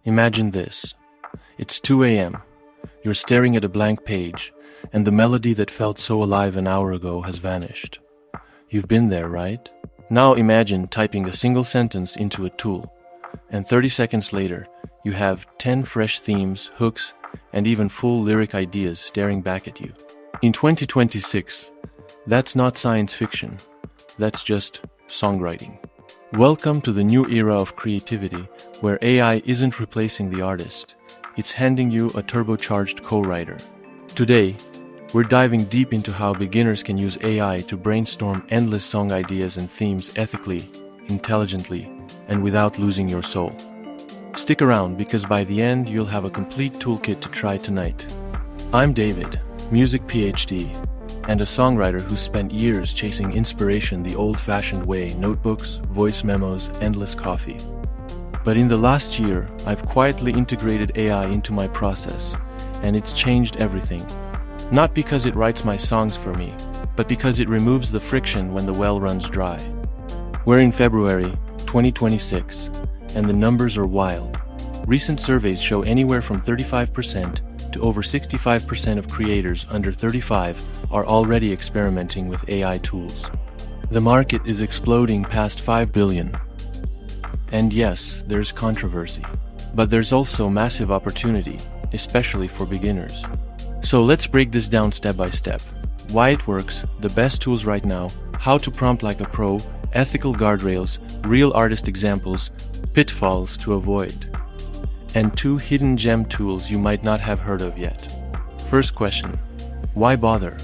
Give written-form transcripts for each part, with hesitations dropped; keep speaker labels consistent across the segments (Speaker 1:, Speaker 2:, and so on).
Speaker 1: Imagine this. It's 2 a.m. You're staring at a blank page, and the melody that felt so alive an hour ago has vanished. You've been there, right? Now imagine typing a single sentence into a tool, and 30 seconds later, you have 10 fresh themes, hooks, and even full lyric ideas staring back at you. In 2026, that's not science fiction. That's just songwriting. Welcome to the new era of creativity, where AI isn't replacing the artist. It's handing you a turbocharged co-writer. Today, we're diving deep into how beginners can use AI to brainstorm endless song ideas and themes ethically, intelligently, and without losing your soul. Stick around because by the end, you'll have a complete toolkit to try tonight. I'm David, music PhD, and a songwriter who spent years chasing inspiration the old-fashioned way: notebooks, voice memos, endless coffee. But in the last year, I've quietly integrated AI into my process, and it's changed everything. Not because it writes my songs for me, but because it removes the friction when the well runs dry. We're in February 2026, and the numbers are wild. Recent surveys show anywhere from 35% to over 65% of creators under 35 are already experimenting with AI tools. The market is exploding past 5 billion. And yes, there's controversy, but there's also massive opportunity, especially for beginners. So let's break this down step by step. Why it works, the best tools right now, how to prompt like a pro, ethical guardrails, real artist examples, pitfalls to avoid, and 2 hidden gem tools you might not have heard of yet. First question, why bother?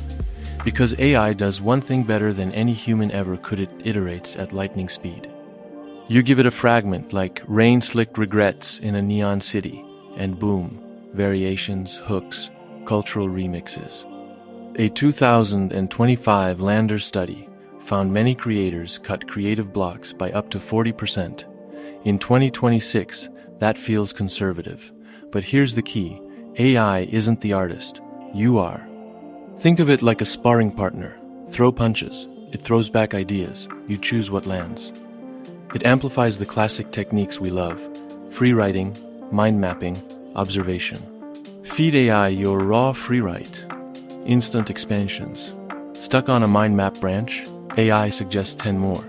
Speaker 1: Because AI does one thing better than any human ever could. It iterates at lightning speed. You give it a fragment like rain-slicked regrets in a neon city, and boom, variations, hooks, cultural remixes. A 2025 Landers study found many creators cut creative blocks by up to 40%. In 2026, that feels conservative. But here's the key. AI isn't the artist. You are. Think of it like a sparring partner. Throw punches. It throws back ideas. You choose what lands. It amplifies the classic techniques we love: free writing, mind mapping, observation. Feed AI your raw free write. Instant expansions. Stuck on a mind map branch? AI suggests 10 more.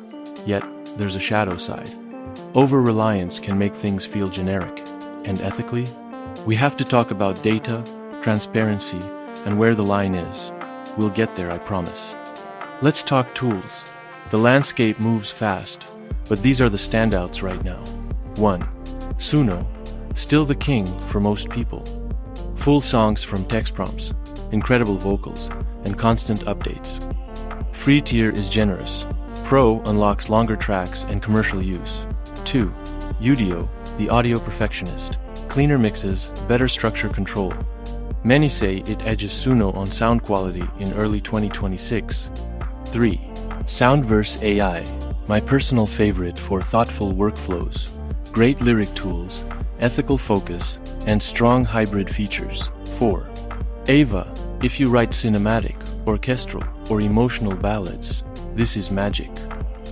Speaker 1: Yet, there's a shadow side. Over-reliance can make things feel generic. And ethically, we have to talk about data, transparency, and where the line is. We'll get there, I promise. Let's talk tools. The landscape moves fast, but these are the standouts right now. 1. Suno, still the king for most people. Full songs from text prompts, incredible vocals, and constant updates. Free tier is generous. Pro unlocks longer tracks and commercial use. 2. Udio, the audio perfectionist. Cleaner mixes, better structure control. Many say it edges Suno on sound quality in early 2026. 3. Soundverse AI, my personal favorite for thoughtful workflows. Great lyric tools, ethical focus, and strong hybrid features. 4. AIVA, if you write cinematic, orchestral, or emotional ballads, this is magic.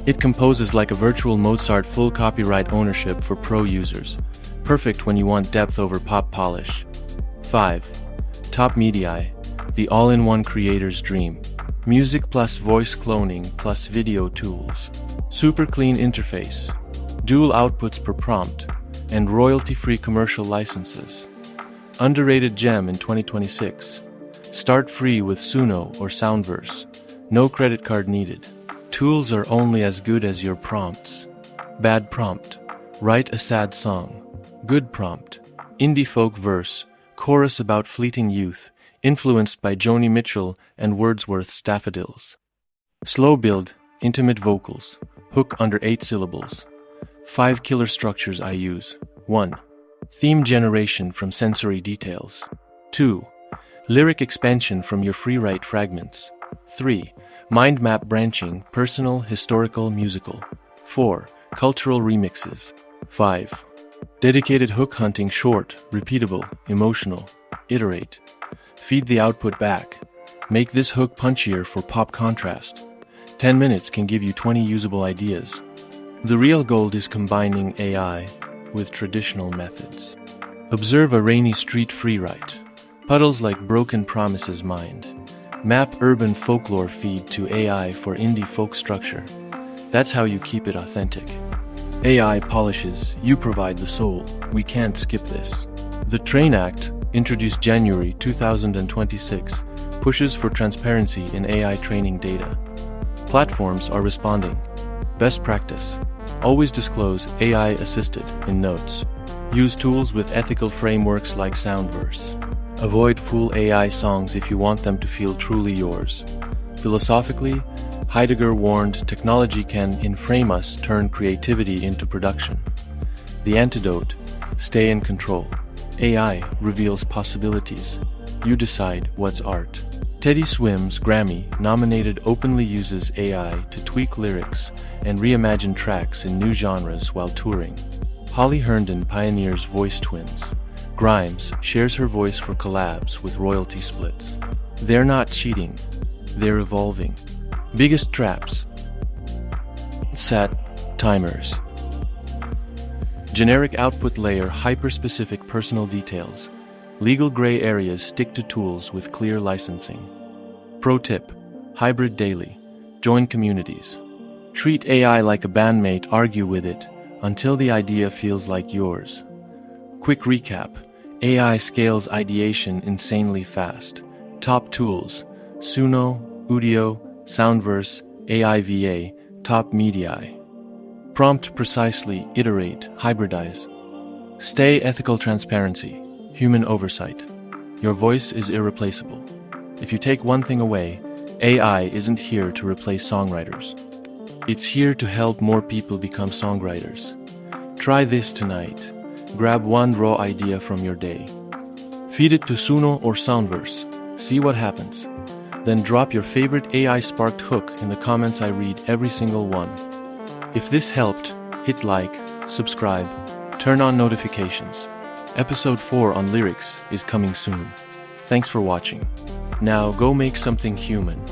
Speaker 1: It composes like a virtual Mozart, full copyright ownership for pro users. Perfect when you want depth over pop polish. 5. TopMediai, the all-in-one creator's dream. Music plus voice cloning plus video tools. Super clean interface. Dual outputs per prompt. And royalty-free commercial licenses. Underrated gem in 2026. Start free with Suno or Soundverse. No credit card needed. Tools are only as good as your prompts. Bad prompt. Write a sad song. Good prompt. Indie folk verse. Chorus about fleeting youth. Influenced by Joni Mitchell and Wordsworth's Daffodils. Slow build. Intimate vocals. Hook under 8 syllables. 5 killer structures I use. 1. Theme generation from sensory details. 2. Lyric expansion from your free write fragments. 3. Mind map branching, personal, historical, musical. 4. Cultural remixes. 5. Dedicated hook hunting, short, repeatable, emotional. Iterate. Feed the output back. Make this hook punchier for pop contrast. 10 minutes can give you 20 usable ideas. The real gold is combining AI with traditional methods. Observe a rainy street freeride. Puddles like broken promises mind. Map urban folklore feed to AI for indie folk structure. That's how you keep it authentic. AI polishes, you provide the soul. We can't skip this. The Train Act, introduced January 2026, pushes for transparency in AI training data. Platforms are responding. Best practice: always disclose AI assisted in notes. Use tools with ethical frameworks like Soundverse. Avoid full AI songs if you want them to feel truly yours. Philosophically, Heidegger warned technology can, in frame us, turn creativity into production. The antidote: stay in control. AI reveals possibilities. You decide what's art. Teddy Swims, Grammy-nominated, openly uses AI to tweak lyrics and reimagine tracks in new genres while touring. Holly Herndon pioneers voice twins. Grimes shares her voice for collabs with royalty splits. They're not cheating, they're evolving. Biggest traps: SAT timers. Generic output layer, hyper-specific personal details. Legal gray areas, stick to tools with clear licensing. Pro tip: hybrid daily. Join communities. Treat AI like a bandmate, argue with it until the idea feels like yours. Quick recap: AI scales ideation insanely fast. Top tools: Suno, Udio, Soundverse, AIVA, TopMediai. Prompt precisely, iterate, hybridize. Stay ethical transparency, human oversight. Your voice is irreplaceable. If you take one thing away, AI isn't here to replace songwriters. It's here to help more people become songwriters. Try this tonight. Grab one raw idea from your day. Feed it to Suno or Soundverse. See what happens. Then drop your favorite AI-sparked hook in the comments. I read every single one. If this helped, hit like, subscribe, turn on notifications. Episode 4 on lyrics is coming soon. Thanks for watching. Now go make something human.